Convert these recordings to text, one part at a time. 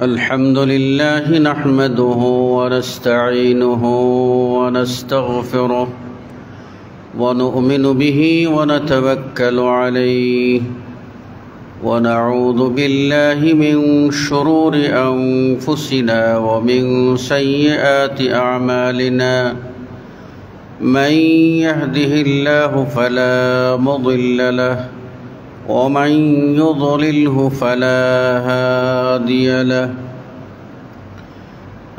الحمد لله نحمده ونستعينه ونستغفره ونؤمن به ونتوكل عليه ونعوذ بالله من شرور أنفسنا ومن سيئات أعمالنا من يهده الله فلا مضل له ومن يضلله فلا هادي له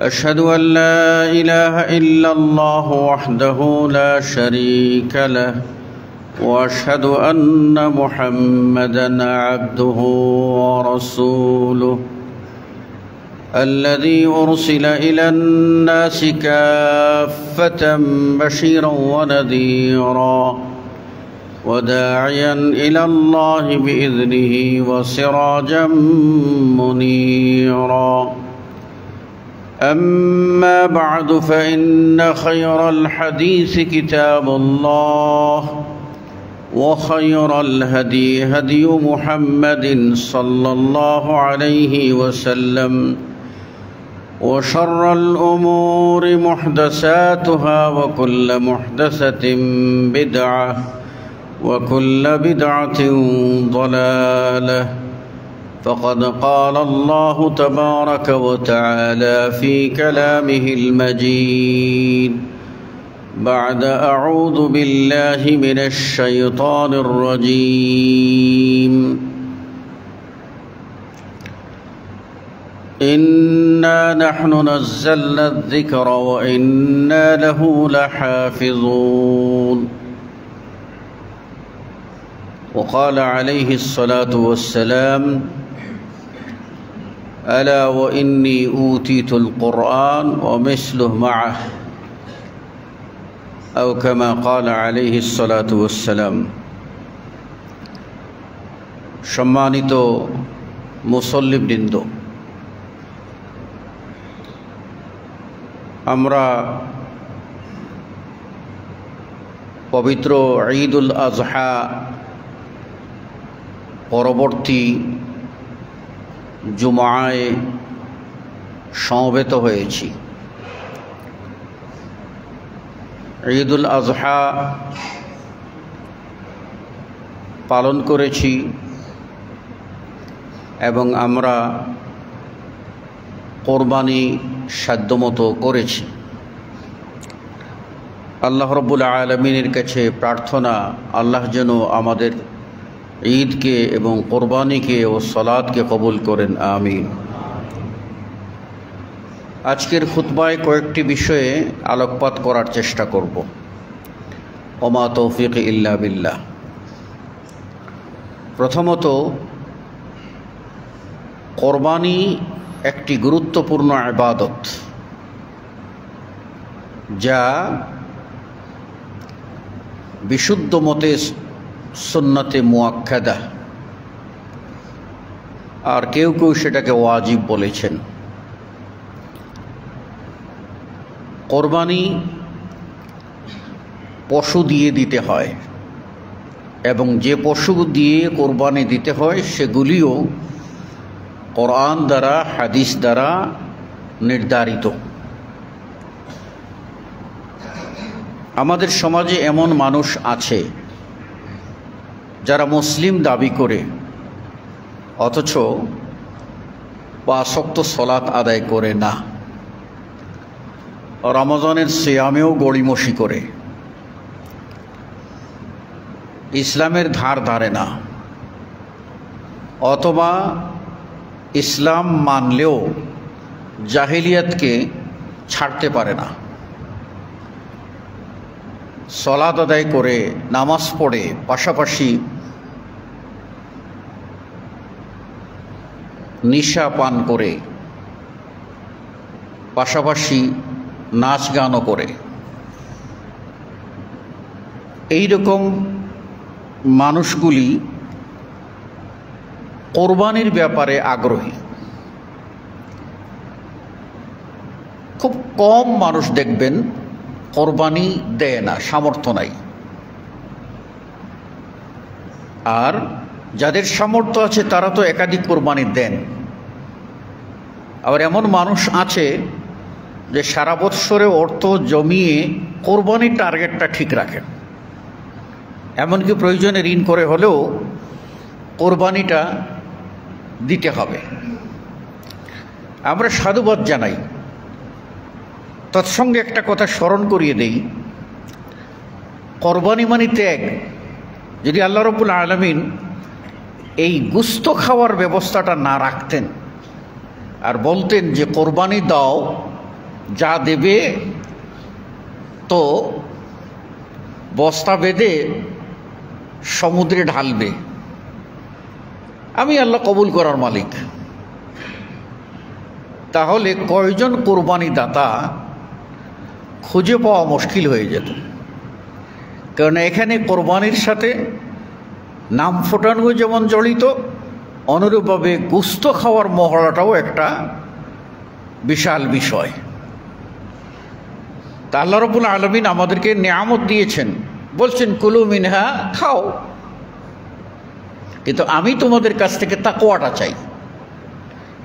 أشهد أن لا إله إلا الله وحده لا شريك له وأشهد أن محمدًا عبده ورسوله الذي أرسل إلى الناس كافة بشيرا ونذيرا وداعيا إلى الله بإذنه وسراجا منيرا أما بعد فإن خير الحديث كتاب الله وخير الهدي هدي محمد صلى الله عليه وسلم وشر الأمور محدثاتها وكل محدثة بدعة وكل بدعة ضلالة فقد قال الله تبارك وتعالى في كلامه المجيد بعد أعوذ بالله من الشيطان الرجيم إنا نحن نزلنا الذكر وإنا له لحافظون وقال عليه الصلاة والسلام ألا وإني أوتيت القرآن ومثله معه أو كما قال عليه الصلاة والسلام সম্মানিত মুসল্লিবৃন্দ, আমরা পবিত্র ঈদুল আজহা পরবর্তী জুমায় সমবেত হয়েছি। ঈদুল আজহা পালন করেছি এবং আমরা কোরবানি সাধ্যমতো করেছি। আল্লাহ রাব্বুল আলামিনের কাছে প্রার্থনা, আল্লাহ যেন আমাদের ঈদকে এবং কোরবানিকে ও সালাতকে কবুল করেন, আমিন। আজকের খুতবায় কয়েকটি বিষয়ে আলোকপাত করার চেষ্টা করব। ওমা তৌফিক ইল্লা বিল্লাহ। প্রথমত, কোরবানি একটি গুরুত্বপূর্ণ ইবাদত, যা বিশুদ্ধ মতে সুন্নতে মুআক্কাদা, আর কেউ কেউ সেটাকে ওয়াজিব বলেছেন। কোরবানি পশু দিয়ে দিতে হয় এবং যে পশু দিয়ে কোরবানি দিতে হয় সেগুলিও কোরআন দ্বারা, হাদিস দ্বারা নির্ধারিত। আমাদের সমাজে এমন মানুষ আছে যারা মুসলিম দাবি করে অথচ 5 ওয়াক্ত সালাত আদায় করে না, রমজানের সিয়ামেও গড়িমসি করে, ইসলামের ধার ধারে না, অথবা ইসলাম মানলেও জাহিলিয়াতকে ছাড়তে পারে না। সালাত আদায় করে, নামাজ পড়ে, পাশাপাশি নিশা পান করে, পাশাপাশি নাচ গানও করে। এই রকম মানুষগুলি কোরবানির ব্যাপারে আগ্রহী। খুব কম মানুষ দেখবেন কোরবানি দেয় না, সামর্থ্য নাই। আর যাদের সামর্থ্য আছে তারা তো একাধিক কোরবানি দেন। আবার এমন মানুষ আছে যে সারা বৎসরে অর্থ জমিয়ে কোরবানির টার্গেটটা ঠিক রাখেন, এমনকি প্রয়োজনে ঋণ করে হলেও কোরবানিটা দিতে হবে। আমরা সাধুবাদ জানাই। তৎসঙ্গে একটা কথা স্মরণ করিয়ে দেই, কোরবানি মানে ত্যাগ। যদি আল্লাহ রাব্বুল আলামিন এই গোশত খাওয়ার ব্যবস্থাটা না রাখতেন আর বলতেন যে কোরবানি দাও, যা দেবে তো বস্তা বেঁধে সমুদ্রে ঢালবে, আমি আল্লাহ কবুল করার মালিক, তাহলে কয়জন কোরবানি দাতা খুঁজে পাওয়া মুশকিল হয়ে যেত। কারণ এখানে কোরবানির সাথে নাম ফোটানো যেমন জড়িত, অনুরূপভাবে গোশত খাওয়ার মহড়াটাও একটা বিশাল বিষয়। তা আল্লাহ রাব্বুল আলামিন আমাদেরকে নিয়ামত দিয়েছেন, বলছেন কুলু মিনহা, খাও, কিন্তু আমি তোমাদের কাছ থেকে তাকওয়াটা চাই।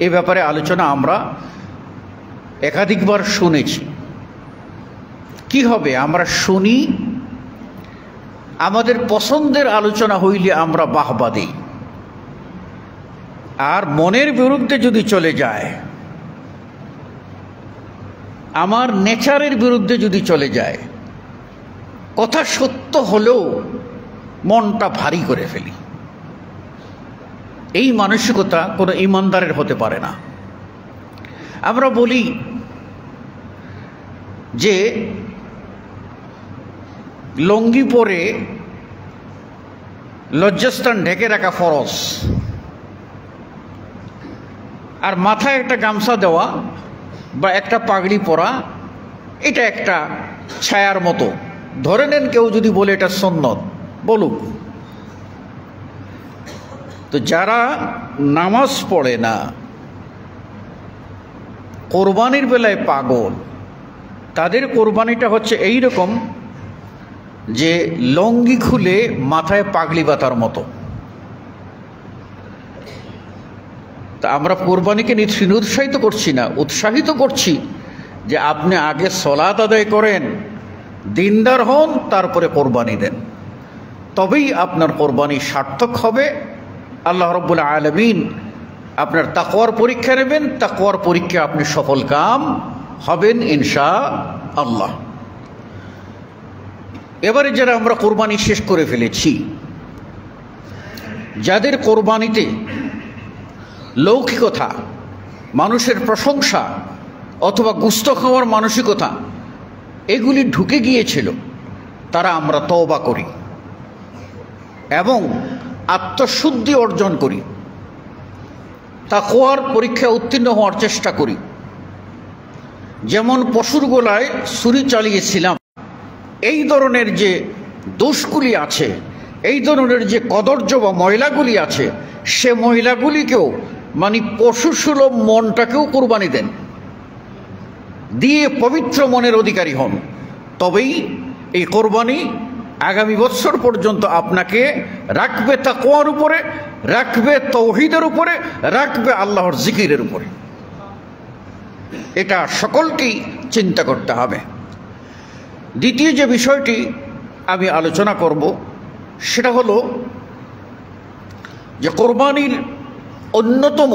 এ ব্যাপারে আলোচনা আমরা একাধিকবার শুনেছি। কি হবে, আমরা শুনি, আমাদের পছন্দের আলোচনা হইলে আমরা বাহবা দিই, আর মনের বিরুদ্ধে যদি চলে যায়, আমার নেচারের বিরুদ্ধে যদি চলে যায়, কথা সত্য হলেও মনটা ভারী করে ফেলি। এই মানসিকতা কোনো ইমানদারের হতে পারে না। আমরা বলি যে লঙ্গি পরে লজ্জাস্থান ঢেকে রাখা ফরজ, আর মাথায় একটা গামছা দেওয়া বা একটা পাগড়ি পরা এটা একটা ছায়ার মতো। ধরে নেন কেউ যদি বলে এটা সুন্নত, বলুক। তো যারা নামাজ পড়ে না, কোরবানির বেলায় পাগল, তাদের কোরবানিটা হচ্ছে এই রকম যে লঙ্গি খুলে মাথায় পাগড়ি বাঁধার মতো। তা আমরা কোরবানিকে নিরুৎসাহিত করছি না, উৎসাহিত করছি যে আপনি আগে সালাত আদায় করেন, দিনদার হন, তারপরে কোরবানি দেন, তবেই আপনার কোরবানি সার্থক হবে। আল্লাহ রাব্বুল আলামিন আপনার তাকওয়ার পরীক্ষা নেবেন, তাকওয়ার পরীক্ষা আপনি সফল কাম হবেন ইনশাআল্লাহ। এবারে যারা আমরা কোরবানি শেষ করে ফেলেছি, যাদের কোরবানিতে লৌকিকতা, মানুষের প্রশংসা অথবা গোশত খাওয়ার মানসিকতা এগুলি ঢুকে গিয়েছিল, তারা আমরা তওবা করি এবং আত্মশুদ্ধি অর্জন করি, তাকওয়ার পরীক্ষা উত্তীর্ণ হওয়ার চেষ্টা করি। যেমন পশুর গলায় ছুরি চালিয়েছিলাম, এই ধরনের যে দোষগুলি আছে, এই ধরনের যে কদর্য বা ময়লাগুলি আছে, সে ময়লাগুলিকেও মানে পশুসুলভ মনটাকেও কোরবানি দেন, দিয়ে পবিত্র মনের অধিকারী হন, তবেই এই কোরবানি আগামী বছর পর্যন্ত আপনাকে রাখবে তাকওয়ার উপরে, রাখবে তাওহীদের উপরে, রাখবে আল্লাহর জিকিরের উপরে। এটা সকলকেই চিন্তা করতে হবে। দ্বিতীয় যে বিষয়টি আমি আলোচনা করব সেটা হলো যে কোরবানির অন্যতম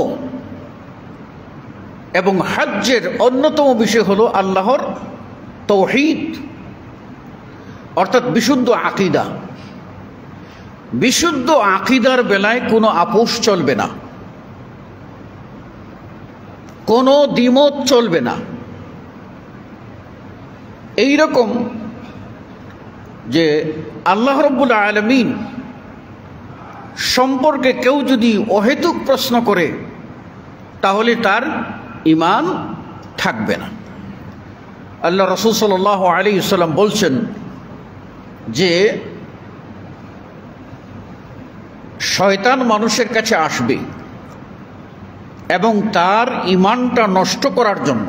এবং হজ্জের অন্যতম বিষয় হলো আল্লাহর তাওহীদ, অর্থাৎ বিশুদ্ধ আকীদা। বিশুদ্ধ আকীদার বেলায় কোনো আপোষ চলবে না, কোনো দ্বিমত চলবে না। এই রকম যে আল্লাহ রাব্বুল আলামিন সম্পর্কে কেউ যদি অহেতুক প্রশ্ন করে, তাহলে তার ঈমান থাকবে না। আল্লাহ রাসূল সাল্লাল্লাহু আলাইহি ওয়াসাল্লাম বলছেন যে শয়তান মানুষের কাছে আসবে এবং তার ঈমানটা নষ্ট করার জন্য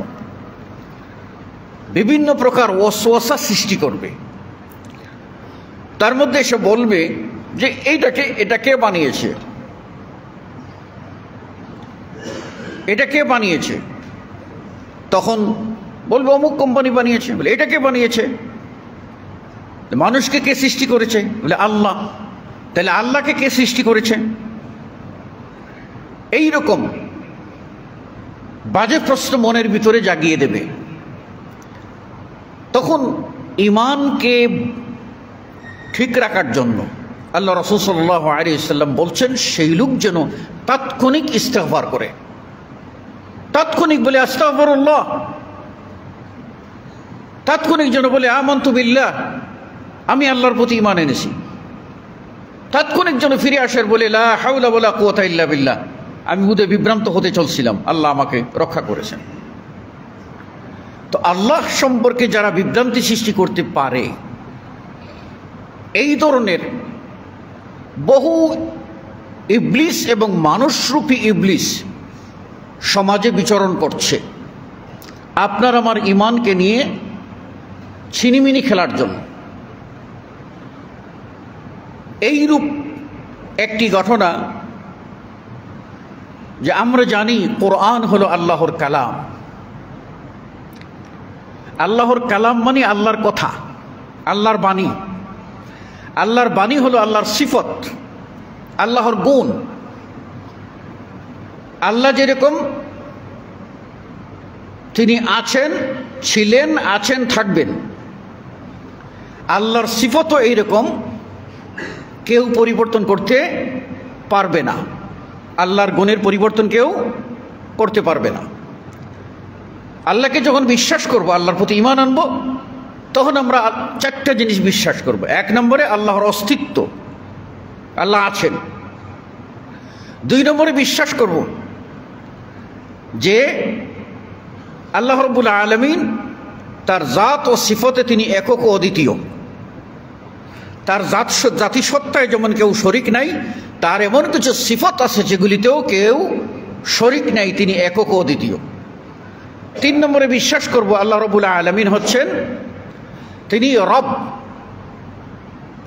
বিভিন্ন প্রকার ওয়াসওয়াসা সৃষ্টি করবে। তার মধ্যে সে বলবে যে এটা কে বানিয়েছে, এটা কে বানিয়েছে, তখন বলবো অমুক কোম্পানি বানিয়েছে। বলে এটা কে বানিয়েছে? মানুষকে কে সৃষ্টি করেছে? বলে আল্লাহ। তাহলে আল্লাহকে কে সৃষ্টি করেছে? এই রকম বাজে প্রশ্ন মনের ভিতরে জাগিয়ে দেবে। তখন ঈমানকে ঠিক রাখার জন্য আল্লাহ রাসূল সাল্লাল্লাহু আলাইহি ওয়াসাল্লাম বলছেন সেই লোক যেন তাৎক্ষণিক ইস্তিগফার করে, তাৎক্ষণিক বলে আস্তাগফিরুল্লাহ, তাৎক্ষণিক যেন বলে আমানতু বিল্লাহ, আমি আল্লাহর প্রতি ঈমান এনেছি। তাৎক্ষণিক যেন ফিরে আসার বলে লা হাওলা ওয়ালা কুওয়াতা ইল্লা বিল্লাহ, আমি হুদে বিভ্রান্ত হতে চলছিলাম, আল্লাহ আমাকে রক্ষা করেছেন। তো আল্লাহ সম্পর্কে যারা বিভ্রান্তি সৃষ্টি করতে পারে, এই ধরনের বহু ইবলিস এবং মানুষরূপী ইবলিস সমাজে বিচরণ করছে আপনার আমার ঈমানকে নিয়ে ছিনিমিনি খেলার জন্য। এইরূপ একটি ঘটনা যে আমরা জানি কোরআন হলো আল্লাহর কালাম। আল্লাহর কালাম মানে আল্লাহর কথা, আল্লাহর বাণী। আল্লাহর বাণী হলো আল্লাহর সিফত, আল্লাহর গুণ। আল্লাহ যেরকম তিনি আছেন, ছিলেন, আছেন, থাকবেন, আল্লাহর সিফতও এইরকম, কেউ পরিবর্তন করতে পারবে না। আল্লাহর গুণের পরিবর্তন কেউ করতে পারবে না। আল্লাহকে যখন বিশ্বাস করব, আল্লাহর প্রতি ঈমান আনবো, তখন আমরা চারটা জিনিস বিশ্বাস করব। এক নম্বরে আল্লাহর অস্তিত্ব, আল্লাহ আছেন। দুই নম্বরে বিশ্বাস করব যে আল্লাহ রাব্বুল আলামিন তার জাত ও সিফতে তিনি একক ও অদ্বিতীয়। তার জাতিসত্তায় যেমন কেউ শরিক নাই, তার এমন কিছু সিফত আছে যেগুলিতেও কেউ শরিক নাই, তিনি একক ও অদ্বিতীয়। তিন নম্বরে বিশ্বাস করব আল্লাহ রাব্বুল আলামিন হচ্ছেন তিনি রব,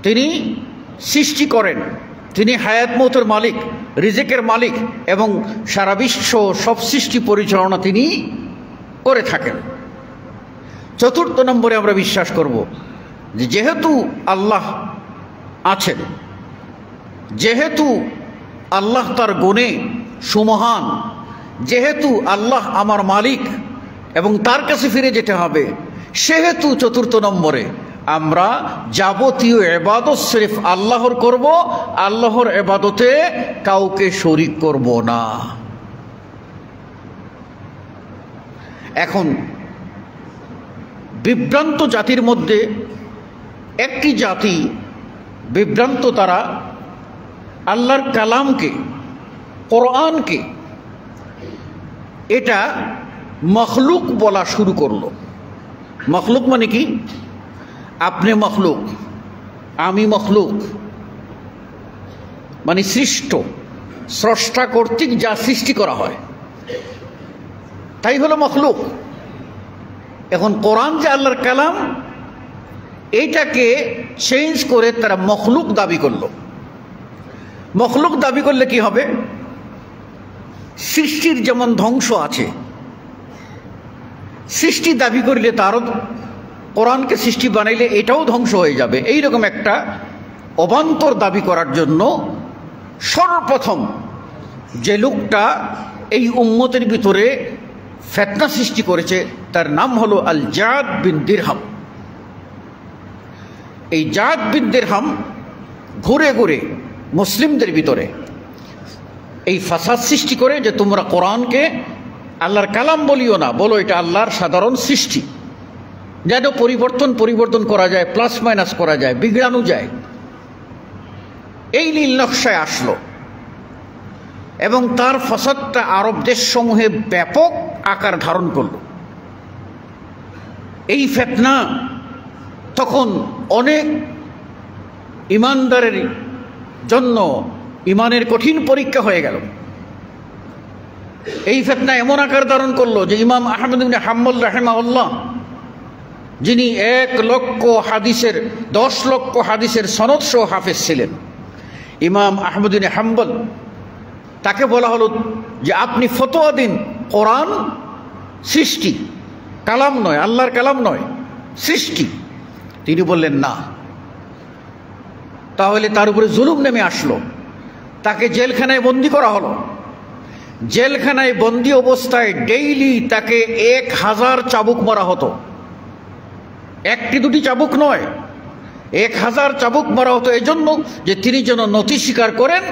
তিনি সৃষ্টি করেন, তিনি হায়াত মৌতের মালিক, রিজিকের মালিক, এবং সারা বিশ্ব সব সৃষ্টি পরিচালনা তিনি করে থাকেন। চতুর্থ নম্বরে আমরা বিশ্বাস করব যে যেহেতু আল্লাহ আছেন, যেহেতু আল্লাহ তার গুণে সুমহান, যেহেতু আল্লাহ আমার মালিক এবং তার কাছে ফিরে যেতে হবে, সেহেতু চতুর্থ নম্বরে আমরা যাবতীয় ইবাদত সির্ফ আল্লাহর করব, আল্লাহর ইবাদতে কাউকে শরীক করব না। এখন বিভ্রান্ত জাতির মধ্যে একটি জাতি বিভ্রান্ত, তারা আল্লাহর কালামকে, কোরআনকে এটা মখলুক বলা শুরু করলো। মখলুক মানে কি? আপনি মখলুক, আমি মখলুক, মানে সৃষ্ট, স্রষ্টা কর্তৃক যা সৃষ্টি করা হয় তাই হলো মখলুক। এখন কোরআন যে আল্লাহর কালাম, এইটাকে চেঞ্জ করে তারা মখলুক দাবি করলো। মখলুক দাবি করলে কি হবে? সৃষ্টির যেমন ধ্বংস আছে, সৃষ্টি দাবি করলে তারও, কোরআনকে সৃষ্টি বানাইলে এটাও ধ্বংস হয়ে যাবে। এইরকম একটা অবান্তর দাবি করার জন্য সর্বপ্রথম যে লোকটা এই উম্মতের ভিতরে ফিতনা সৃষ্টি করেছে তার নাম হলো আল জাদ বিন দিরহাম। এই জাদ বিন দিরহাম ঘুরে ঘুরে মুসলিমদের ভিতরে এই ফাসাদ সৃষ্টি করে যে তোমরা কোরআনকে আল্লাহর কালাম বলিও না, বলো এটা আল্লাহর সাধারণ সৃষ্টি, যেন পরিবর্তন করা যায়, প্লাস মাইনাস করা যায়, বিগড়ানো যায়। এই নীল নকশায় আসলো এবং তার ফাসাদটা আরব দেশসমূহে ব্যাপক আকার ধারণ করল। এই ফিতনা তখন অনেক ইমানদারের জন্য ইমানের কঠিন পরীক্ষা হয়ে গেল। এই ফিতনা এমন আকার ধারণ করলো যে ইমাম আহমদ ইবনে হাম্বল রাহিমাহুল্লাহ, যিনি 10 লক্ষ হাদিসের সনদ সহ হাফেজ ছিলেন, ইমাম আহমদ ইবনে হাম্বল, তাকে বলা হলো যে আপনি ফতোয়া দিন কোরআন সৃষ্টি, কালাম নয়, আল্লাহর কালাম নয়, সৃষ্টি। তিনি বললেন না। তাহলে তার উপরে জুলুম নেমে আসলো, তাকে জেলখানায় বন্দি করা হলো। জেলখানায় বন্দি অবস্থায় ডেইলি তাকে 1000 চাবুক মারা হতো। একটি দুটি চাবুক নয়, 1000 চাবুক মারা হতো এজন্য যে তিনি যেন নতি স্বীকার করেন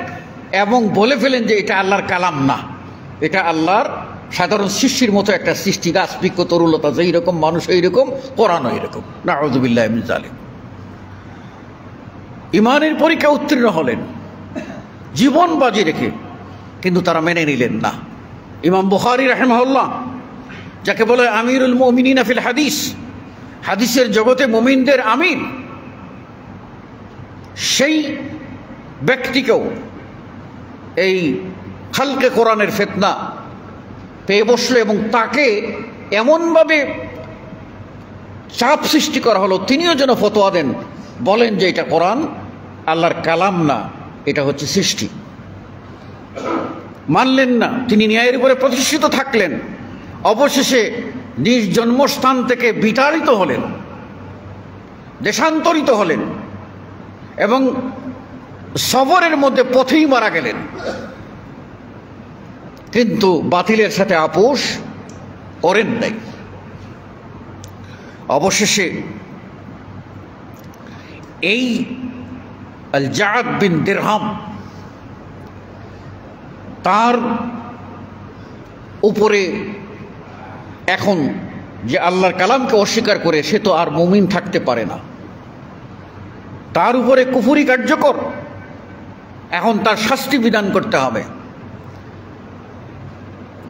এবং বলে ফেলেন যে এটা আল্লাহর কালাম না, এটা আল্লাহর সাধারণ সৃষ্টির মতো একটা সৃষ্টি, গাছ বৃক্ষ তরুলতা যেই রকম, মানুষ এইরকম, কোরআনও এইরকম। নাউযুবিল্লাহি মিন যালিক। ইমানের পরীক্ষা উত্তীর্ণ হলেন জীবন বাজি রেখে, কিন্তু তারা মেনে নিলেন না। ইমাম বুখারী রাহিমাহুল্লাহ, যাকে বলে আমিরুল মুমিনিন ফিল হাদিস, হাদিসের জগতে মুমিনদের আমির, সেই ব্যক্তিকেও এই খালকে কোরআনের ফিতনা পেয়ে বসলো এবং তাকে এমনভাবে চাপ সৃষ্টি করা হলো তিনিও যেন ফতোয়া দেন, বলেন যে এটা কোরআন আল্লাহর কালাম না, এটা হচ্ছে সৃষ্টি। মানলেন না, তিনি ন্যায়ের উপরে প্রতিষ্ঠিত থাকলেন। অবশেষে নিজ জন্মস্থান থেকে বিতাড়িত হলেন, দেশান্তরিত হলেন এবং সফরের মধ্যে পথেই মারা গেলেন। কিন্তু বাতিলের সাথে আপোষ করেন নাই। অবশেষে এই আল জাআদ বিন দিরহাম, তার উপরে এখন যে আল্লাহর কালামকে অস্বীকার করে সে তো আর মুমিন থাকতে পারে না, তার উপরে কুফরি কার্যকর, এখন তার শাস্তি বিধান করতে হবে।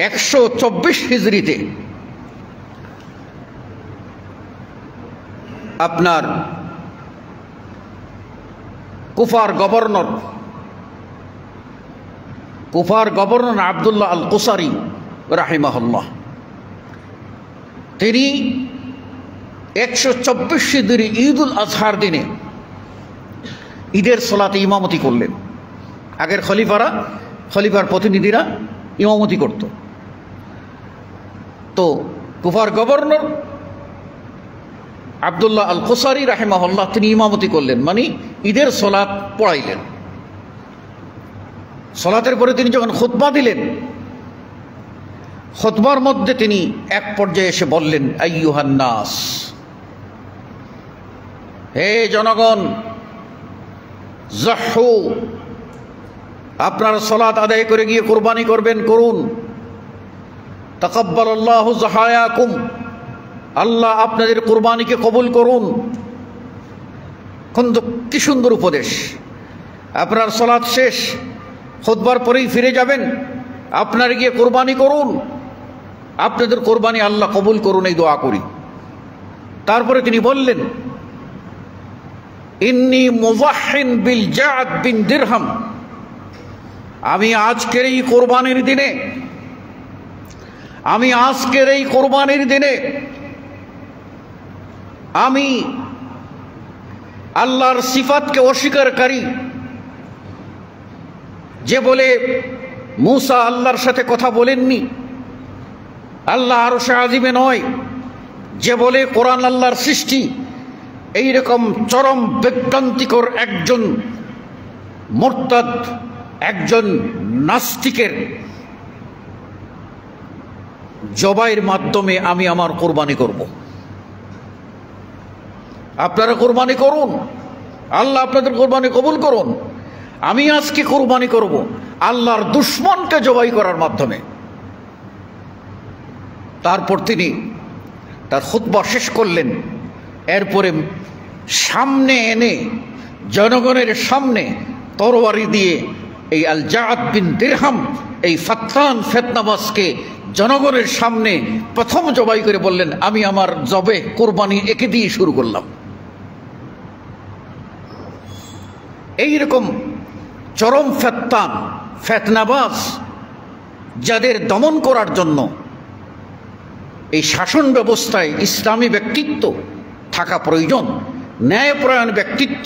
124 হিজরিতে আপনার কুফার গভর্নর আব্দুল্লাহ আল কুসারি রাহিমাহুল্লাহ, তিনি 124 হিজরি ঈদুল আজহার দিনে ঈদের সালাতে ইমামতি করলেন। আগের খলিফার প্রতিনিধিরা ইমামতি করত, তো কুফার গভর্নর আব্দুল্লাহ আল কুসারি রাহিমাহুল্লাহ তিনি ইমামতি করলেন, মানে ঈদের সালাত পড়াইলেন। সালাতের পরে তিনি যখন খুতবা দিলেন, খুতবার মধ্যে তিনি এক পর্যায়ে এসে বললেন, আইয়ুহান নাস, হে জনগণ, যাহু, আপনারা সালাত আদায় করে গিয়ে কুরবানি করবেন, করুন। তাকাব্বালাল্লাহু যাহায়াকুম, আল্লাহ আপনাদের কুরবানিকে কবুল করুন। কিন্তু কি সুন্দর উপদেশ! আপনার সালাত শেষ, খুতবার পরেই ফিরে যাবেন, আপনারা গিয়ে কুরবানি করুন, আপনাদের কুরবানি আল্লাহ কবুল করুন, এই দোয়া করি। তারপরে তিনি বললেন, ইন্নী মুযাহহিন বিল জাআদ বিন দিরহাম, আমি আজকের এই কোরবানির দিনে আমি আল্লাহর সিফাতকে অস্বীকারী, যে বলে মূসা আল্লাহর সাথে কথা বলেননি, আল্লাহ আরশে আজিমে নয়, যে বলে কোরআন আল্লাহর সৃষ্টি, এইরকম চরম বিভ্রান্তিকর একজন মুরতাদ, একজন নাস্তিকের জবাইয়ের মাধ্যমে আমি আমার কোরবানি করব। আপনারা কোরবানি করুন, আল্লাহ আপনাদের কোরবানি কবুল করুন। আমি আজকে কোরবানি করব আল্লাহর দুশমনকে জবাই করার মাধ্যমে। তারপর তিনি তার খুতবা শেষ করলেন। এরপরে সামনে এনে জনগণের সামনে তরবারি দিয়ে এই আল জাআদ বিন দিরহাম, এই ফাত্তান ফিতনাবাজকে জনগণের সামনে প্রথম জবাই করে বললেন, আমি আমার জবে কোরবানি একে দিয়ে শুরু করলাম। এইরকম চরম ফাত্তান ফিতনাবাজ যাদের দমন করার জন্য এই শাসন ব্যবস্থায় ইসলামী ব্যক্তিত্ব থাকা প্রয়োজন, ন্যায়পরায়ণ ব্যক্তিত্ব।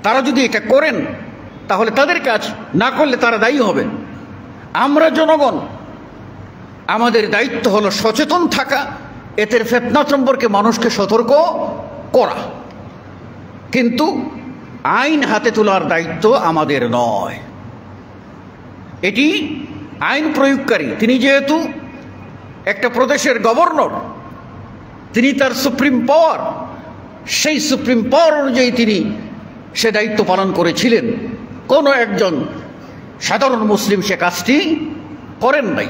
তারা যদি এটা করেন তাহলে তাদের কাজ, না করলে তারা দায়ী হবেন। আমরা জনগণ আমাদের দায়িত্ব হলো সচেতন থাকা, এদের ফিতনা সম্পর্কে মানুষকে সতর্ক করা, কিন্তু আইন হাতে তোলার দায়িত্ব আমাদের নয়। এটি আইন প্রয়োগকারী, তিনি যেহেতু একটা প্রদেশের গভর্নর, তিনি তার সুপ্রিম পাওয়ার, সেই সুপ্রিম পাওয়ার অনুযায়ী তিনি সে দায়িত্ব পালন করেছিলেন। কোনো একজন সাধারণ মুসলিম সে কাজটি করেন নাই।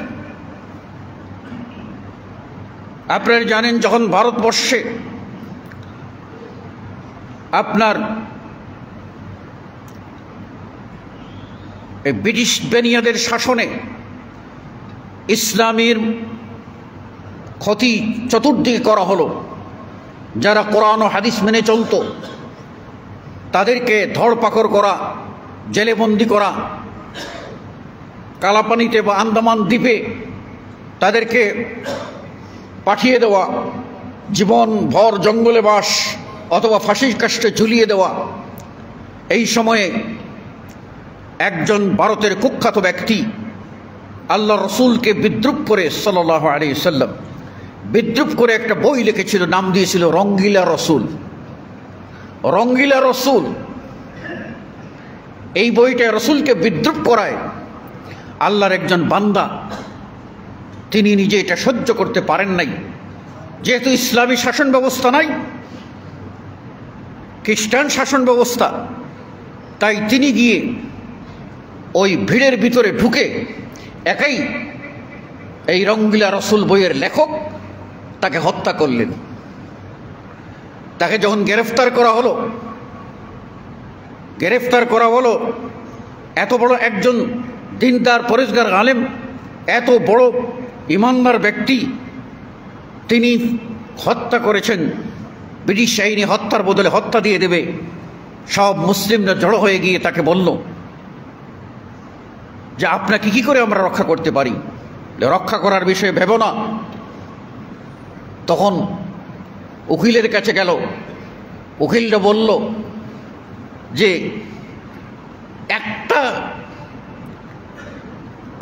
আপনারা জানেন, যখন ভারতবর্ষে আপনার এই ব্রিটিশ বেনিয়াদের শাসনে ইসলামের ক্ষতি চতুর্দিকে করা হলো, যারা কোরআন ও হাদিস মেনে চলত তাদেরকে ধরপাকড় করা, জেলে বন্দি করা, কালাপানিতে বা আন্দামান দ্বীপে তাদেরকে পাঠিয়ে দেওয়া, জীবন ভর জঙ্গলে বাস অথবা ফাঁসির কাষ্টে ঝুলিয়ে দেওয়া। এই সময়ে একজন ভারতের কুখ্যাত ব্যক্তি আল্লাহ রসুলকে বিদ্রূপ করে, সাল্লাল্লাহু আলাইহি সাল্লাম বিদ্রূপ করে একটা বই লিখেছিল, নাম দিয়েছিল রঙ্গিলা রসুল। রঙ্গিলা রসুল, এই বইটা রসুলকে বিদ্রূপ করায়। আল্লাহর একজন বান্দা, তিনি নিজে এটা সহ্য করতে পারেন নাই। যেহেতু ইসলামী শাসন ব্যবস্থা নাই, খ্রিস্টান শাসন ব্যবস্থা, তাই তিনি গিয়ে ওই ভিড়ের ভিতরে ঢুকে একাই এই রঙ্গিলা রসুল বইয়ের লেখক তাকে হত্যা করলেন। তাকে যখন গ্রেফতার করা হলো, এত বড় একজন দিনদার পরেশগার আলেম, এত বড় ইমানদার ব্যক্তি, তিনি হত্যা করেছেন। ব্রিটিশ আইনে হত্যার বদলে হত্যা দিয়ে দেবে। সব মুসলিমরা জড়ো হয়ে গিয়ে তাকে বলল যে আপনাকে কি করে আমরা রক্ষা করতে পারি, রক্ষা করার বিষয়ে ভেবো না। তখন উকিলের কাছে গেল। উকিলরা বলল যে একটা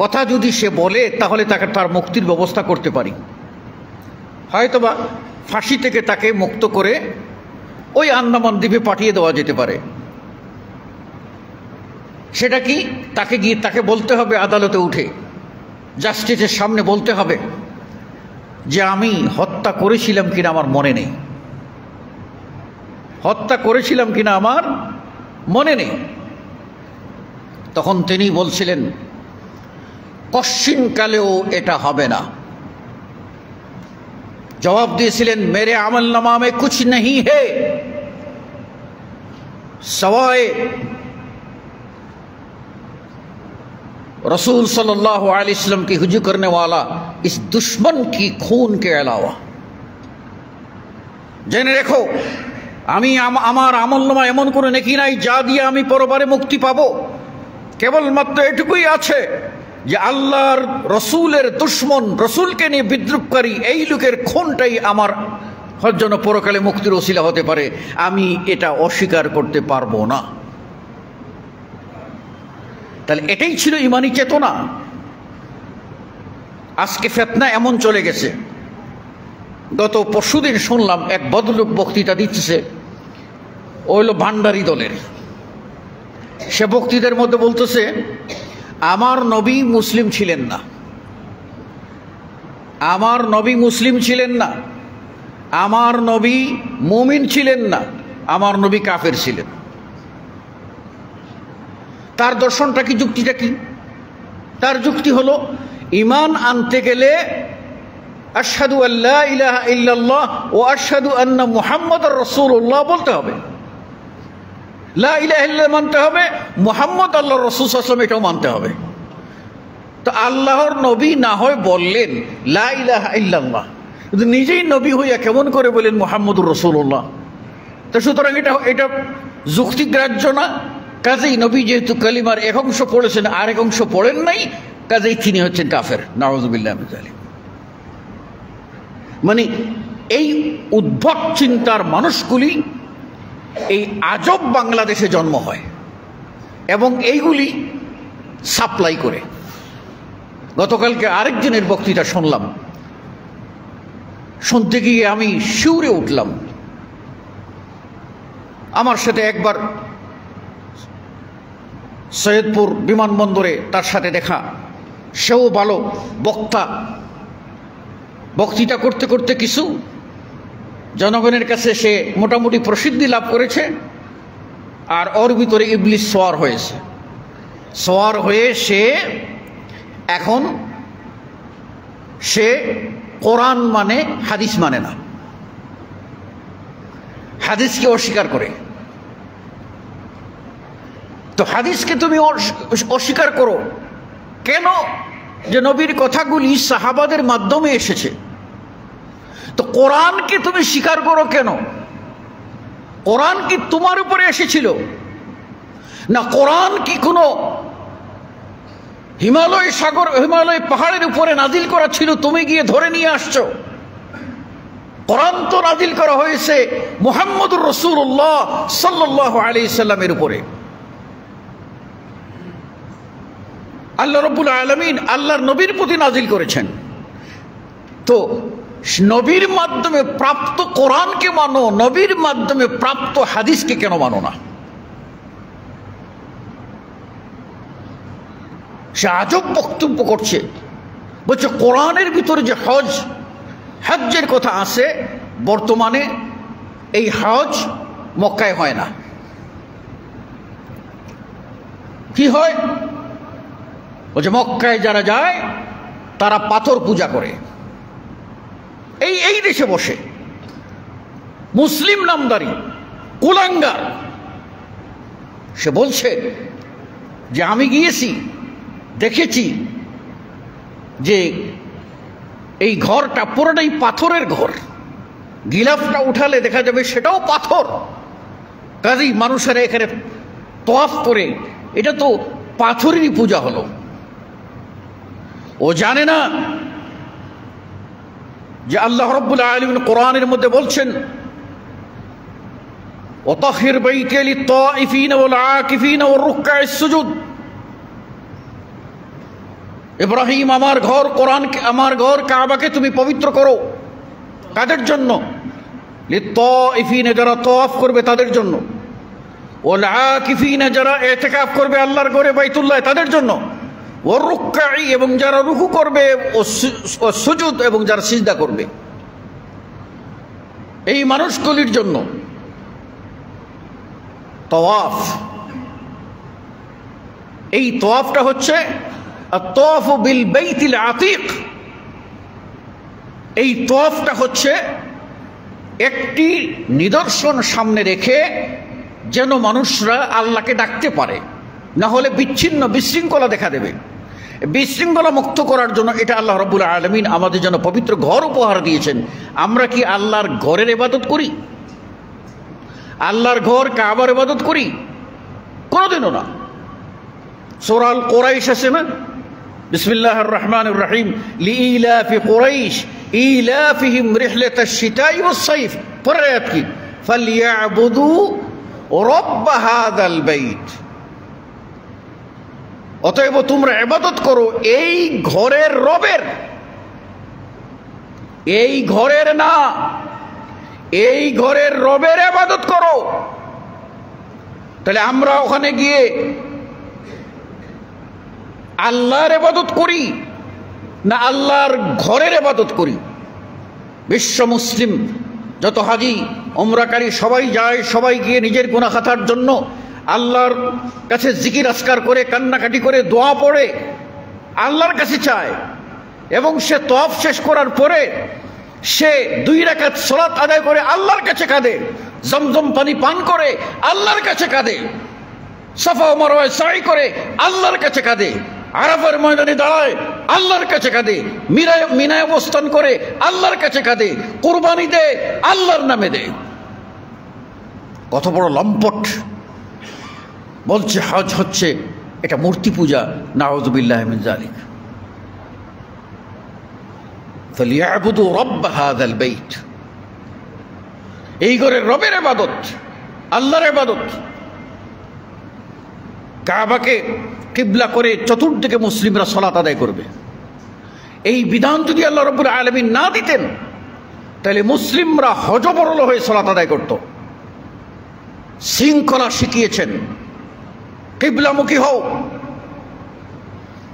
কথা যদি সে বলে তাহলে তার মুক্তির ব্যবস্থা করতে পারি, হয়তোবা ফাঁসি থেকে তাকে মুক্ত করে ওই আন্দামান দ্বীপে পাঠিয়ে দেওয়া যেতে পারে। সেটা কি? তাকে বলতে হবে আদালতে উঠে, জাস্টিসের সামনে বলতে হবে যে আমি হত্যা করেছিলাম কিনা আমার মনে নেই, তখন তিনি বলছিলেন কশ্চিনকালেও এটা হবে না। জবাব দিয়েছিলেন মেরে আমল নামা মে কুছ नहीं है सवाए रसूल सल्लल्लाहु अलैहि वसल्लम की हुजू करने वाला इस दुश्मन की खून के अलावा। জেনে রেখো, আমি আমার আমল নামা এমন কোনো নেকি নাই যা দিয়ে আমি পরবারে মুক্তি পাবো। কেবলমাত্র এটুকুই আছে যে আল্লাহর রসুলের দুশ্মন, রসুলকে নিয়ে বিদ্রুপকারী এই লোকের খুনটাই আমার জন্য পরকালে মুক্তির ওসিলা হতে পারে। আমি এটা অস্বীকার করতে পারবো না। তাহলে এটাই ছিল ইমানি চেতনা। আজকে ফিতনা এমন চলে গেছে। গত পরশুদিন শুনলাম এক ভদ্রলোক বক্তৃতা দিচ্ছে, ওইল ভান্ডারী দলের। সে বক্তৃতার মধ্যে বলতেছে আমার নবী মুসলিম ছিলেন না, আমার নবী মুসলিম ছিলেন না, আমার নবী মুমিন ছিলেন না, আমার নবী কাফের ছিলেন। তার দর্শনটা কি, যুক্তিটা কি? তার যুক্তি হলো ঈমান আনতে গেলে আশহাদু আল্লা ইলাহা ইল্লাল্লাহ ওয়া আশহাদু আন্না মুহাম্মাদুর রাসূলুল্লাহ বলতে হবে। লা ইলাহা ইল্লাল্লাহ মানতে হবে, মুহাম্মদ আল্লাহর রাসূল সাল্লাল্লাহু আলাইহি ওয়াসাল্লাম এটাও মানতে হবে। তো আল্লাহর নবী না হয় বললেন লা ইলাহা ইল্লাল্লাহ, কিন্তু নিজেই নবী হইয়া কেমন করে বলেন মুহাম্মদুর রাসূলুল্লাহ? তো সুতরাং এটা যুক্তিগ্রাহ্য না। কাজেই নবী যেহেতু কালিমার এক অংশ পড়েছেন আর এক অংশ পড়েন নাই, কাজেই তিনি হচ্ছেন কাফের। নাউযুবিল্লাহি মিন যালিক। মানে এই উদ্ভট চিন্তার মানুষগুলি এই আজব বাংলাদেশে জন্ম হয় এবং এইগুলি সাপ্লাই করে। গতকালকে আরেকজনের বক্তৃতা শুনলাম, শুনতে গিয়ে আমি শিউরে উঠলাম। আমার সাথে একবার সৈয়দপুর বিমানবন্দরে তার সাথে দেখা, সেও ভালো বক্তা। বক্তৃতা করতে করতে কিছু জনগণের কাছে সে মোটামুটি প্রসিদ্ধি লাভ করেছে, আর ওর ভিতরে ইবলিস সওয়ার হয়েছে। সওয়ার হয়ে এখন সে কোরআন মানে হাদিস মানে না, হাদিসকে অস্বীকার করে। তো হাদিসকে তুমি অস্বীকার করো কেন? যে নবীর কথাগুলি সাহাবাদের মাধ্যমে এসেছে। তো কোরআনকে তুমি স্বীকার করো কেন? কোরআন কি তোমার উপরে এসেছিল না? কোরআন কি কোনো হিমালয় পাহাড়ের উপরে নাজিল করা ছিল, তুমি গিয়ে ধরে নিয়ে আসছো? কোরআন তো নাজিল করা হয়েছে মুহাম্মদুর রাসূলুল্লাহ সাল্লাল্লাহু আলাইহি সাল্লামের উপরে। আল্লাহ রাব্বুল আলামিন আল্লাহর নবীর প্রতি নাজিল করেছেন। তো নবীর মাধ্যমে প্রাপ্ত কোরআনকে মানো, নবীর মাধ্যমে প্রাপ্ত হাদিসকে কেন মানো না? সে আজব বক্তব্য করছে, বলছে কোরআনের ভিতরে যে হজ্জের কথা আছে, বর্তমানে এই হজ মক্কায় হয় না। কি হয়? বলছে মক্কায় যারা যায় তারা পাথর পূজা করে। এই দেশে বসে মুসলিম নামদারি কুলাঙ্গার সে বলছে যে আমি গিয়েছি, দেখেছি যে এই ঘরটা পুরোটাই পাথরের ঘর, গিলাফটা উঠালে দেখা যাবে সেটাও পাথর। কাজেই মানুষেরা এখানে তওয়াফ করে, এটা তো পাথরেরই পূজা হলো। ও জানে না যে আল্লাহ রাব্বুল আলামিন কোরআনের মধ্যে বলছেন ওয়াতাহির বাইতি লিত-তাইফিনা ওয়াল আকিফিনা ওয়ার রুকআইস সুজুদ। ইব্রাহিম, আমার ঘর কোরআনকে, আমার ঘর কাবাকে তুমি পবিত্র করো। কাদের জন্য? লিত-তাইফিনা, যারা তওয়াফ করবে তাদের জন্য। ওয়াল আকিফিনা, যারা ইতিকাফ করবে আল্লাহর ঘরে বাইতুল্লাহ তাদের জন্য। ওয়ার রুকআই, এবং যারা রুকু করবে, ও সুজুদ, এবং যারা সিজদা করবে, এই মানুষগুলির জন্য তওয়াফ। এই তওয়াফটা হচ্ছে আত-তাওয়াফু বিল বাইতিল আতীক। এই তওয়াফটা হচ্ছে একটি নিদর্শন সামনে রেখে যেন মানুষরা আল্লাহকে ডাকতে পারে, না হলে বিশৃঙ্খলা দেখা দেবে। বিশৃঙ্খলা মুক্ত করার জন্য এটা আল্লাহ রাব্বুল আলামিন আমাদের জন্য পবিত্র ঘর উপহার দিয়েছেন। আমরা কি আল্লাহর ঘরের ইবাদত করি? আল্লাহর ঘর কাবার ইবাদত করি? কোনোদিনও না। সূরা আল কুরাইশ আছে না? বিসমিল্লাহির রহমানির রহিম, লিইলাফি কুরাইশ ইলাফিহিম রিহলাতাশ শিতাই ওয়াস সাইফ। পরের আয়াত কি? ফালইয়াবুদু রাব্ব হাযাল বাইত। অতএব তোমরা ইবাদত করো এই ঘরের রবের, এই ঘরের না, এই ঘরের রবের ইবাদত করো। তাহলে আমরা ওখানে গিয়ে আল্লাহর ইবাদত করি না আল্লাহর ঘরের ইবাদত করি? বিশ্ব মুসলিম যত হাজি ওমরাকারী সবাই যায়, সবাই গিয়ে নিজের গুনাহ খাতার জন্য আল্লাহর কাছে জিকির আজকার করে, কান্নাকাটি করে, দোয়া পড়ে আল্লাহর কাছে চায়। এবং সে তওয়াফ শেষ করার পরে সে 2 রাকাত সালাত আদায় করে আল্লাহর কাছে কাঁদে, জমজম পানি পান করে আল্লাহর কাছে কাঁদে, সাফা ও মারওয়ায় সাই করে আল্লাহর কাছে কাঁদে, আরাফার ময়দানে দাঁড়ায় আল্লাহর কাছে কাঁদে, মিনায় অবস্থান করে আল্লাহর কাছে কাঁদে, কুরবানি দেয় আল্লাহর নামে দেয়। কত বড় লম্পট! বলছে হজ হচ্ছে এটা মূর্তি পূজা। নাউযুবিল্লাহি মিন যালিক। ফালিয়াবুদু রাব্ব হাযাল বাইত। এই ঘরের রবের ইবাদত, আল্লাহর ইবাদত। কাবাকে কিবলা করে চতুর্দিকে মুসলিমরা সালাত আদায় করবে। এই বিধান যদি আল্লাহ রাব্বুল আলামিন না দিতেন, তাহলে মুসলিমরা হযবরল হয়ে সালাত আদায় করত। শৃঙ্খলা শিখিয়েছেন, কিবলামুখী হও,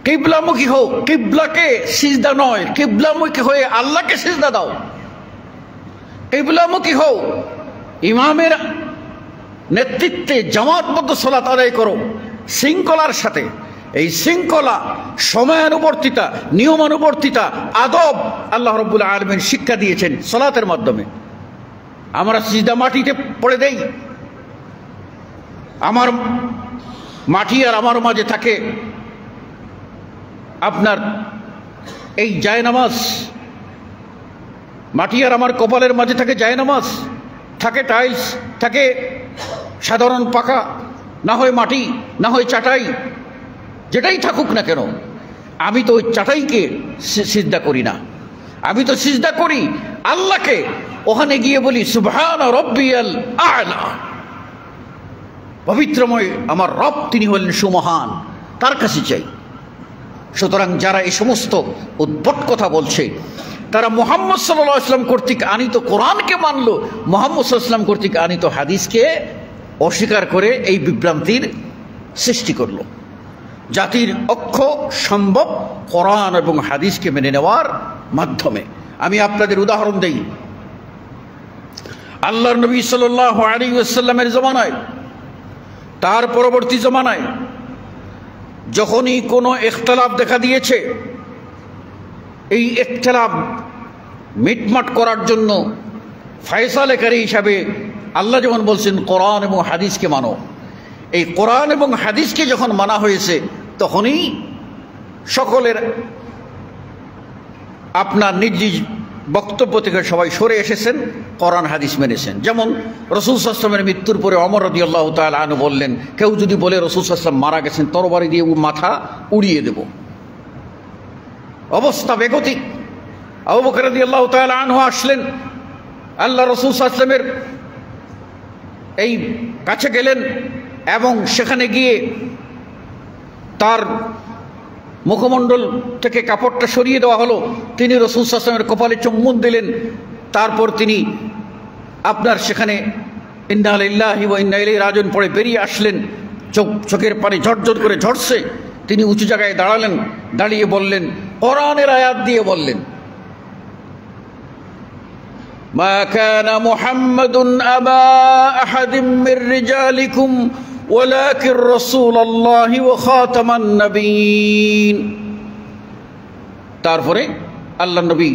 কিবলামুখী হও, কিবলাকে সিজদা নয়, কিবলামুখী হয়ে আল্লাহকে সিজদা দাও। কিবলামুখী হও, ইমামের নেতৃত্বে জামাতবদ্ধ সালাত আদায় করো শৃঙ্খলার সাথে। এই শৃঙ্খলা, সময়ানুবর্তিতা, নিয়মানুবর্তিতা, আদব আল্লাহ রাব্বুল আলামিন শিক্ষা দিয়েছেন সালাতের মাধ্যমে। আমরা সিজদা মাটিতে পড়ে দেই, আমার মাটি আর আমার মাঝে থাকে আপনার এই জায়নামাজ, মাটি আর আমার কপালের মাঝে থাকে জায়নামাজ, থাকে টাইলস, থাকে সাধারণ পাকা, না হয় মাটি, না হয় চাটাই, যেটাই থাকুক না কেন, আমি তো ওই চাটাইকে সিজদা করি না, আমি তো সিজদা করি আল্লাহকে। ওখানে গিয়ে বলি সুবহান রাব্বিয়াল আ'লা, পবিত্রময় আমার রব, তিনি হলেন সুমহান, তার কাছে চাই। সুতরাং যারা এই সমস্ত উদ্ভট কথা বলছে, তারা মুহাম্মদ সাল্লাল্লাহু আলাইহি ওয়াসাল্লাম কর্তৃক আনিত কোরআনকে মানলো, মুহাম্মদ সাল্লাল্লাহু আলাইহি ওয়াসাল্লাম কর্তৃক আনিত হাদিসকে অস্বীকার করে এই বিভ্রান্তির সৃষ্টি করলো। জাতির অক্ষ সম্ভব কোরআন এবং হাদিসকে মেনে নেওয়ার মাধ্যমে। আমি আপনাদের উদাহরণ দেই, আল্লাহর নবী সাল্লাল্লাহু আলাইহি ওয়াসাল্লামের জমানায়, তার পরবর্তী জমানায় যখনই কোনো ইখতিলাফ দেখা দিয়েছে, এই ইখতিলাফ মিটমাট করার জন্য ফয়সালাকারী হিসাবে আল্লাহ যেমন বলছেন কোরআন এবং হাদিসকে মানো, এই কোরআন এবং হাদিসকে যখন মানা হয়েছে, তখনই সকলের আপনার নিজ নিজ বক্তব্য থেকে সবাই সরে এসেছেন, কোরআন হাদিস মেনেছেন। যেমন রাসূল সাল্লাল্লাহু আলাইহি ওয়াসাল্লামের মৃত্যুর পরে ওমর রাদিয়াল্লাহু তাআলা আনহু বললেন, কেউ যদি বলে রাসূল সাল্লাল্লাহু আলাইহি ওয়াসাল্লাম মারা গেছেন, তরবারি দিয়ে মাথা উড়িয়ে দেব। অবস্থা বেগতিক। আবু বকর রাদিয়াল্লাহু তাআলা আনহু আসলেন, আল্লাহ রাসূল সাল্লাল্লাহু আলাইহি ওয়াসাল্লামের এই কাছে গেলেন এবং সেখানে গিয়ে তার মুখমণ্ডল থেকে কাপড়টা সরিয়ে দেওয়া হলো। তিনি রাসূল সাল্লাল্লাহু আলাইহি ওয়াসাল্লামের কপালে চুম্বন দিলেন। তারপর তিনি আপনার সেখানে ইন্না লিল্লাহি ওয়া ইন্না ইলাইহি রাজিউন পড়ে বেরিয়ে আসলেন। চোখের পানি ঝরঝর করে ঝরছে। তিনি উঁচু জায়গায় দাঁড়ালেন, দাঁড়িয়ে বললেন, কোরআনের আয়াত দিয়ে বললেন, মা কানা মুহাম্মাদুন আবা আহাদিম মির রিজালিকুম ওয়ালাকিন রাসূলুল্লাহি ওয়া খাতামান নবিয়্যিন। তারপরে আল্লাহ নবী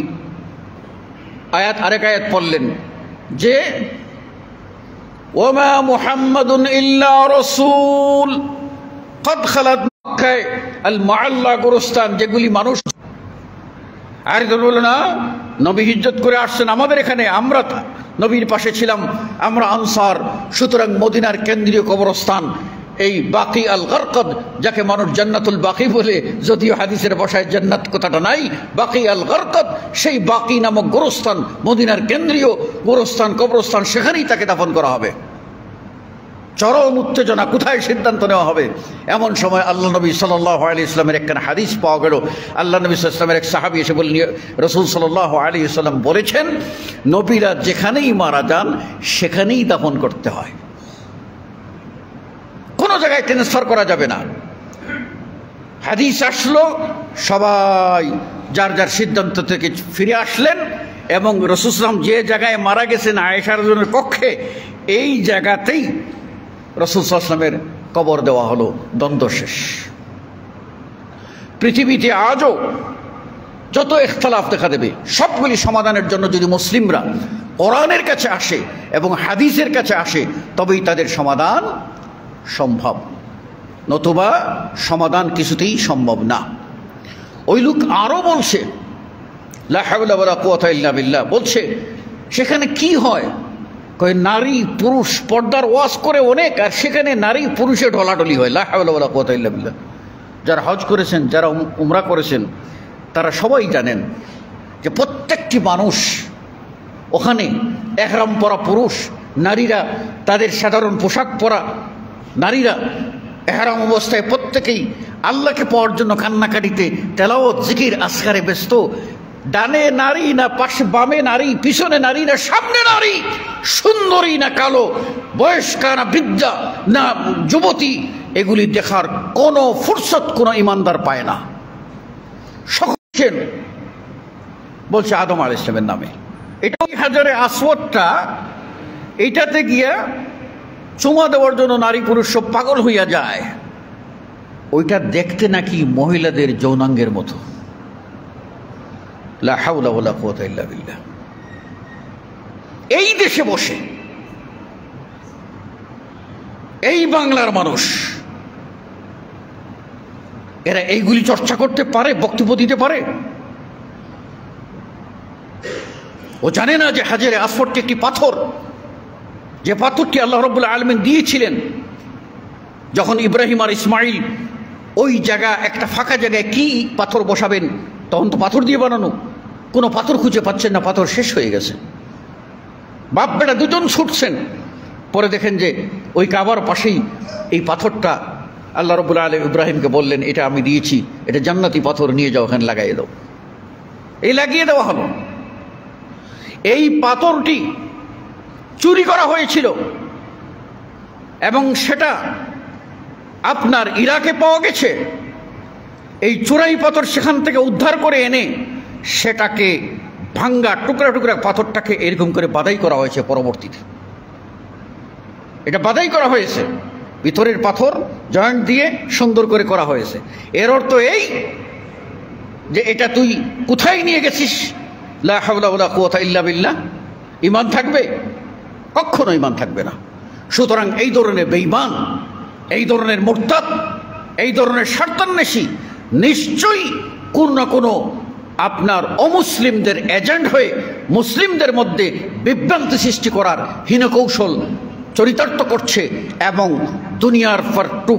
আরেক আয়াত পড়লেন যে ওমা মুহাম্মাদুন ইল্লা রাসূল কদ খালাত মক্কায় আল মুআল্লা গোরস্তান, যেগুলি মানুষ আর বলল না, নবী হিজরত করে আসছেন আমাদের এখানে, আমরা নবীর পাশে ছিলাম, আমরা আনসার। সুতরাং মদিনার কেন্দ্রীয় কবরস্থান এই বাকি আল গরকদ, যাকে মানুষ জান্নাতুল বাকি বলে, যদিও হাদিসের ভাষায় জান্নাত কথাটা নাই, বাকি আল গরকদ, সেই বাকি নামক গোরস্থান, মদিনার কেন্দ্রীয় গোরস্থান, কবরস্থান, সেখানেই তাকে দাফন করা হবে। চরম উত্তেজনা, কোথায় সিদ্ধান্ত নেওয়া হবে। এমন সময় আল্লাহ নবী সাল্লাল্লাহু আলাইহি ওয়াসাল্লামের একখানা হাদিস পাওয়া গেল। আল্লাহ নবী সাল্লাল্লাহু আলাইহি ওয়াসাল্লামের এক সাহাবী এসে বললেন, রাসূল সাল্লাল্লাহু আলাইহি ওয়াসাল্লাম বলেছেন, নবীরা যেখানেই মারা যান সেখানেই দাফন করতে হয়, কোনো জায়গায় ট্রান্সফার করা যাবে না। হাদিস আসলো, সবাই যার যার সিদ্ধান্ত থেকে ফিরে আসলেন এবং রাসূল সাল্লাল্লাহু আলাইহি ওয়াসাল্লাম যে জায়গায় মারা গেছেন আয়েশা রাদিয়াল্লাহু আনহার কক্ষে, এই জায়গাতেই রাসূল সাল্লাল্লাহু আলাইহি ওয়াসাল্লামের কবর দেওয়া হলো। দ্বন্দ্ব শেষ। পৃথিবীতে আজও যত ইখতিলাফ দেখা দেবে, সবগুলি সমাধানের জন্য যদি মুসলিমরা কোরআনের কাছে আসে এবং হাদিসের কাছে আসে, তবেই তাদের সমাধান সম্ভব, নতুবা সমাধান কিছুতেই সম্ভব না। ওই লোক আরও বলছে, লা হাওলা ওয়ালা কুওয়াতা ইল্লা বিল্লাহ, বলছে সেখানে কি হয়, কয় নারী পুরুষ পর্দার ওয়াজ করে অনেক, আর সেখানে নারী পুরুষে ঢলাঢলি হয়। লা হাওলা ওয়ালা কুওয়াতা ইল্লা বিল্লাহ। যারা হজ করেছেন, যারা উমরা করেছেন, তারা সবাই জানেন যে প্রত্যেকটি মানুষ ওখানে এহরাম পরা পুরুষ, নারীরা তাদের সাধারণ পোশাক পরা, নারীরা এহরাম অবস্থায় প্রত্যেকেই আল্লাহকে পাওয়ার জন্য কান্নাকাটিতে, তেলাওয়াত, জিকির, আসকারে ব্যস্ত। ডানে নারী না পাশে বামে নারী, পিছনে নারী না সামনে নারী, সুন্দরী না কালো, বয়স্কা না বৃদ্ধা না যুবতী, এগুলি দেখার কোনো ফুরসত কোনো ইমানদার পায় না। সকল বলছে আদম আলাইহিস সালামের নামে। এটা হাজারে আসওয়াদটা, এইটাতে গিয়া চুমা দেওয়ার জন্য নারী পুরুষ সব পাগল হইয়া যায়। ওইটা দেখতে নাকি মহিলাদের যৌনাঙ্গের মতো। লা হাওলা ওয়ালা কুওয়াতা ইল্লা বিল্লাহ। এই দেশে বসে এই বাংলার মানুষ এরা এইগুলি চর্চা করতে পারে, বক্তব্য দিতে পারে? ও জানে না যে হাজারে আসওয়াদটি একটি পাথর, যে পাথরটি আল্লাহ রাব্বুল আলামিন দিয়েছিলেন যখন ইব্রাহিম আর ইসমাইল ওই জায়গা, একটা ফাঁকা জায়গায় কি পাথর বসাবেন, তখন তো পাথর দিয়ে বানানো, কোনো পাথর খুঁজে পাচ্ছেন না, পাথর শেষ হয়ে গেছে। বাপ বেটা দুজন ছুটছেন, পরে দেখেন যে ওই কাবার পাশেই এই পাথরটা আল্লাহ রাব্বুল আলামিন ইব্রাহিমকে বললেন, এটা আমি দিয়েছি, এটা জান্নাতি পাথর, নিয়ে যাও, ওখানে লাগাইয়ে দাও। এই লাগিয়ে দেওয়া হলো। এই পাথরটি চুরি করা হয়েছিল এবং সেটা আপনার ইরাকে পাওয়া গেছে। এই চোরাই পাথর সেখান থেকে উদ্ধার করে এনে সেটাকে ভাঙ্গা টুকরা টুকরা পাথরটাকে এরকম করে বাদাই করা হয়েছে। পরবর্তীতে এটা বাদাই করা হয়েছে, ভিতরের পাথর জয়েন্ট দিয়ে সুন্দর করে করা হয়েছে। এর অর্থ এই যে এটা তুই কোথায় নিয়ে গেছিস? লা হাওলা ওয়ালা কুওয়াতা ইল্লা বিল্লাহ। ঈমান থাকবে? কখনো ঈমান থাকবে না। সুতরাং এই ধরনের বেঈমান, এই ধরনের মুরতাদ, এই ধরনের শয়তাননেশী নিশ্চয়ই কোন না কোনো আপনার অমুসলিমদের এজেন্ট হয়ে মুসলিমদের মধ্যে বিভ্রান্তি সৃষ্টি করার হীনকৌশল চরিতার্থ করছে এবং দুনিয়ার ফর 2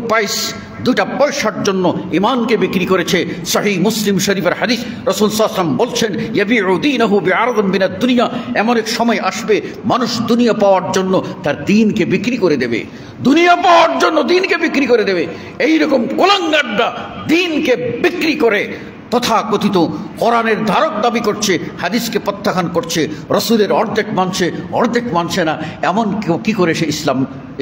পয়সার জন্য ইমানকে বিক্রি করেছে। সহিহ মুসলিম শরীফের হাদিস, রাসূল সাল্লাল্লাহু আলাইহি ওয়াসাল্লাম বলছেন, ইয়াবিউ দীনহু বিআরদিন মিনাদ দুনিয়া। এমন এক সময় আসবে মানুষ দুনিয়া পাওয়ার জন্য তার দ্বীনকে বিক্রি করে দেবে, দুনিয়া পাওয়ার জন্য দ্বীনকে বিক্রি করে দেবে। এইরকম কোলাঙ্গাররা দ্বীনকে বিক্রি করে তথাকথিত কোরআনের ধারক দাবি করছে, হাদিসকে প্রত্যাখ্যান করছে, রসুলের অর্ধেক মানছে না। এমন কি করে সে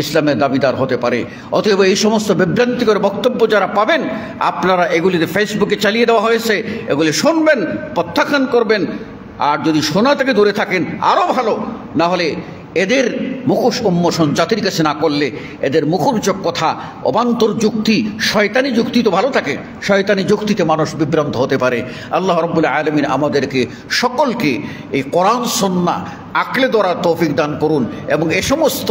ইসলামের দাবিদার হতে পারে? অতএব এই সমস্ত বিভ্রান্তিকর বক্তব্য যারা পাবেন, আপনারা এগুলিতে ফেসবুকে চালিয়ে দেওয়া হয়েছে, এগুলি শুনবেন, প্রত্যাখ্যান করবেন। আর যদি শোনা থেকে দূরে থাকেন আরও ভালো, না হলে এদের মুখোশ উন্মোচন জাতির কাছে না করলে এদের মুখরোচক কথা, অবান্তর যুক্তি, শয়তানি যুক্তি তো ভালো থাকে, শয়তানি যুক্তিতে মানুষ বিভ্রান্ত হতে পারে। আল্লাহ রাব্বুল আলামিন আমাদেরকে সকলকে এই কোরআন সুন্নাহ আঁকড়ে ধরার তৌফিক দান করুন এবং এ সমস্ত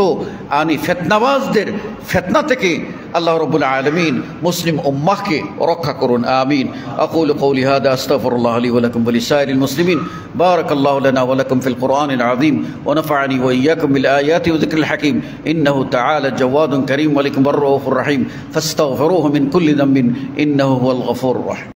ফিতনাবাজদের ফিতনা থেকে আল্লাহ রাব্বুল আলামিন মুসলিম উম্মাহকে রক্ষা করুন। আমিন। আকুলু কওলি হাদা আস্তাগফিরুল্লাহ লি ওয়া লাকুম ওয়া লিসাইরিল মুসলিমিন। বারাকাল্লাহু লানা ওয়া লাকুম ফিল কুরআনিল আযীম ওয়া নাফা'নি ওয়া ইয়্যাকুম বিল আয়াতি ওয়া যিকরিল হাকীম। ইন্নাহু তাআলা জাওয়াদুন কারীম ওয়া লাকুম রাউফুর রাহিম ফাস্তাগফিরুহু মিন কুল্লি যামবিন ইন্নাহু হুয়াল গফুরুর রাহিম।